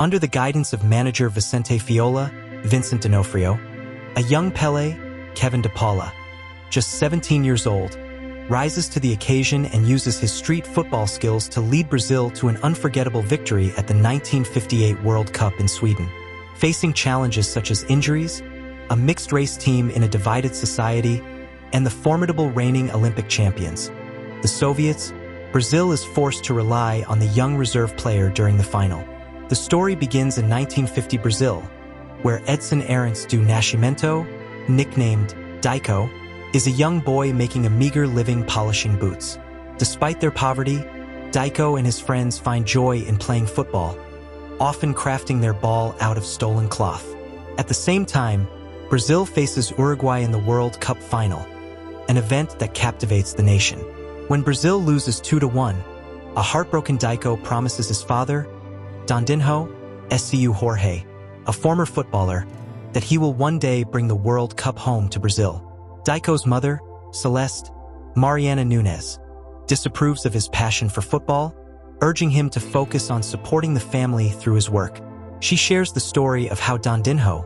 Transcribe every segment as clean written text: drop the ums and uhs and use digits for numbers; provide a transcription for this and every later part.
Under the guidance of manager Vicente Fiola, Vincent D'Onofrio, a young Pelé, Kevin De Paula, just 17 years old, rises to the occasion and uses his street football skills to lead Brazil to an unforgettable victory at the 1958 World Cup in Sweden. Facing challenges such as injuries, a mixed-race team in a divided society, and the formidable reigning Olympic champions, the Soviets, Brazil is forced to rely on the young reserve player during the final. The story begins in 1950 Brazil, where Edson Arantes do Nascimento, nicknamed Dico, is a young boy making a meager living polishing boots. Despite their poverty, Dico and his friends find joy in playing football, often crafting their ball out of stolen cloth. At the same time, Brazil faces Uruguay in the World Cup final, an event that captivates the nation. When Brazil loses 2-1, a heartbroken Dico promises his father, Dondinho, SCU Jorge, a former footballer, that he will one day bring the World Cup home to Brazil. Dico's mother, Celeste, Mariana Nunes, disapproves of his passion for football, urging him to focus on supporting the family through his work. She shares the story of how Dondinho,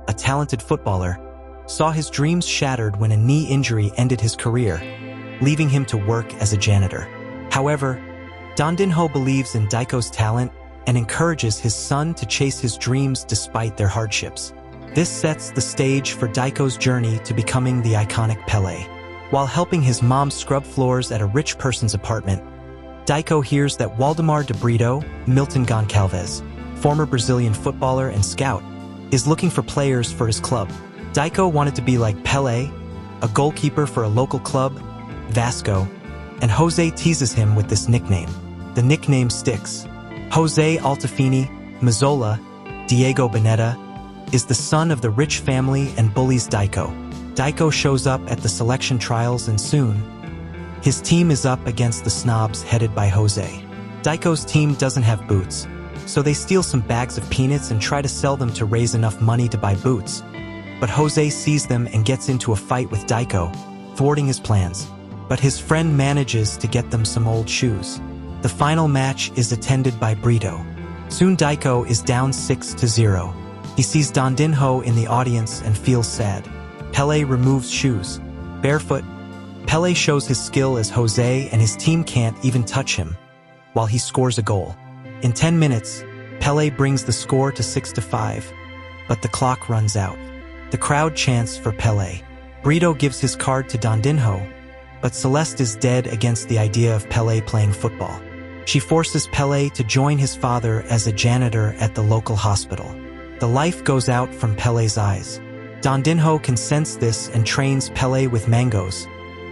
a talented footballer, saw his dreams shattered when a knee injury ended his career, leaving him to work as a janitor. However, Dondinho believes in Dico's talent and encourages his son to chase his dreams despite their hardships. This sets the stage for Dico's journey to becoming the iconic Pelé. While helping his mom scrub floors at a rich person's apartment, Dico hears that Waldemar de Brito, Milton Goncalves, former Brazilian footballer and scout, is looking for players for his club. Dico wanted to be like Pelé, a goalkeeper for a local club, Vasco, and Jose teases him with this nickname. The nickname sticks. Jose Altafini Mazzola Diego Bonetta is the son of the rich family and bullies Dico. Dico shows up at the selection trials and soon, his team is up against the snobs headed by Jose. Dico's team doesn't have boots, so they steal some bags of peanuts and try to sell them to raise enough money to buy boots. But Jose sees them and gets into a fight with Dico, thwarting his plans. But his friend manages to get them some old shoes. The final match is attended by Brito. Soon Dico is down 6-0. He sees Dondinho in the audience and feels sad. Pelé removes shoes. Barefoot, Pelé shows his skill as Jose and his team can't even touch him, while he scores a goal. In 10 minutes, Pelé brings the score to 6-5, but the clock runs out. The crowd chants for Pelé. Brito gives his card to Dondinho, but Celeste is dead against the idea of Pelé playing football. She forces Pelé to join his father as a janitor at the local hospital. The life goes out from Pelé's eyes. Dondinho can sense this and trains Pelé with mangoes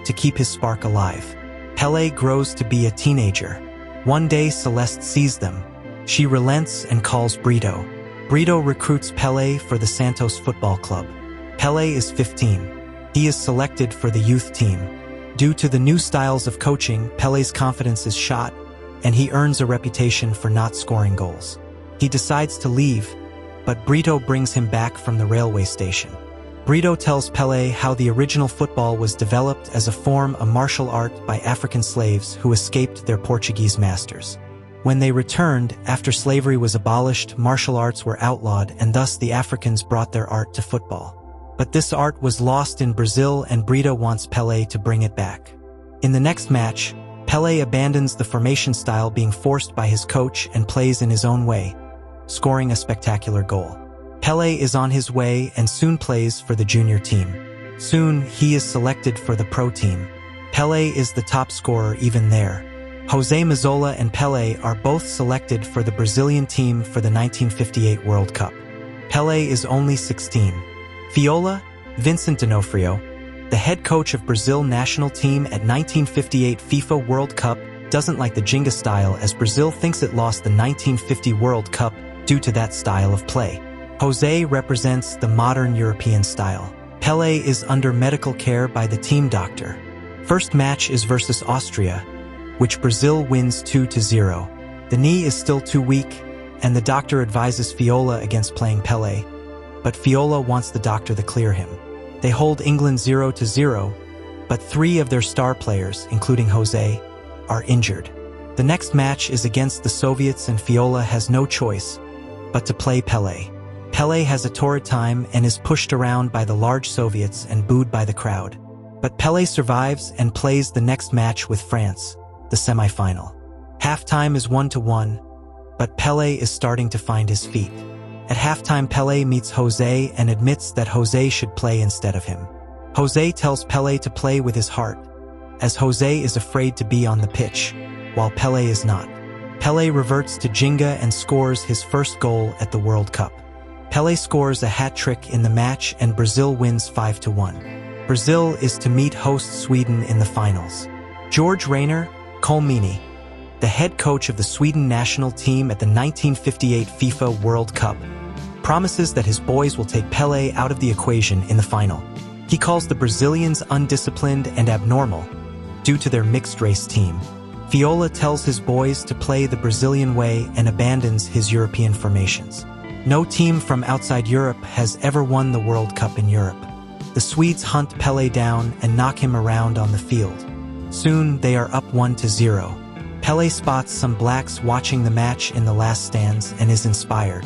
to keep his spark alive. Pelé grows to be a teenager. One day Celeste sees them. She relents and calls Brito. Brito recruits Pelé for the Santos Football Club. Pelé is 15. He is selected for the youth team. Due to the new styles of coaching, Pelé's confidence is shot, and he earns a reputation for not scoring goals. He decides to leave, but Brito brings him back from the railway station. Brito tells Pelé how the original football was developed as a form of martial art by African slaves who escaped their Portuguese masters. When they returned, after slavery was abolished, martial arts were outlawed, and thus the Africans brought their art to football. But this art was lost in Brazil, and Brito wants Pelé to bring it back. In the next match, Pelé abandons the formation style being forced by his coach and plays in his own way, scoring a spectacular goal. Pelé is on his way and soon plays for the junior team. Soon, he is selected for the pro team. Pelé is the top scorer even there. Jose Mazzola and Pelé are both selected for the Brazilian team for the 1958 World Cup. Pelé is only 16. Fiola, Vincent D'Onofrio, the head coach of Brazil national team at 1958 FIFA World Cup, doesn't like the Jenga style as Brazil thinks it lost the 1950 World Cup due to that style of play. Jose represents the modern European style. Pelé is under medical care by the team doctor. First match is versus Austria, which Brazil wins 2-0. The knee is still too weak, and the doctor advises Fiola against playing Pelé, but Fiola wants the doctor to clear him. They hold England 0-0, but 3 of their star players, including Jose, are injured. The next match is against the Soviets and Fiola has no choice but to play Pelé. Pelé has a torrid time and is pushed around by the large Soviets and booed by the crowd. But Pelé survives and plays the next match with France, the semi-final. Halftime is 1-1, but Pelé is starting to find his feet. At halftime, Pelé meets José and admits that José should play instead of him. José tells Pelé to play with his heart, as José is afraid to be on the pitch, while Pelé is not. Pelé reverts to Jenga and scores his first goal at the World Cup. Pelé scores a hat-trick in the match and Brazil wins 5-1. Brazil is to meet host Sweden in the finals. George Rayner, culminating, the head coach of the Sweden national team at the 1958 FIFA World Cup, promises that his boys will take Pelé out of the equation in the final. He calls the Brazilians undisciplined and abnormal due to their mixed-race team. Viola tells his boys to play the Brazilian way and abandons his European formations. No team from outside Europe has ever won the World Cup in Europe. The Swedes hunt Pelé down and knock him around on the field. Soon, they are up 1-0. Pelé spots some blacks watching the match in the last stands and is inspired.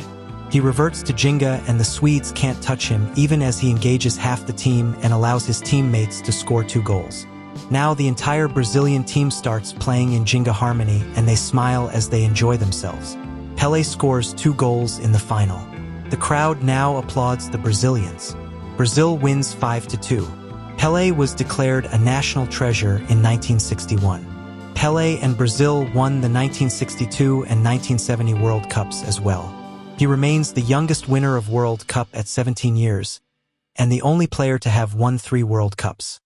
He reverts to Jenga and the Swedes can't touch him even as he engages half the team and allows his teammates to score 2 goals. Now the entire Brazilian team starts playing in Jenga harmony and they smile as they enjoy themselves. Pelé scores 2 goals in the final. The crowd now applauds the Brazilians. Brazil wins 5-2. Pelé was declared a national treasure in 1961. Pelé and Brazil won the 1962 and 1970 World Cups as well. He remains the youngest winner of World Cup at 17 years, and the only player to have won 3 World Cups.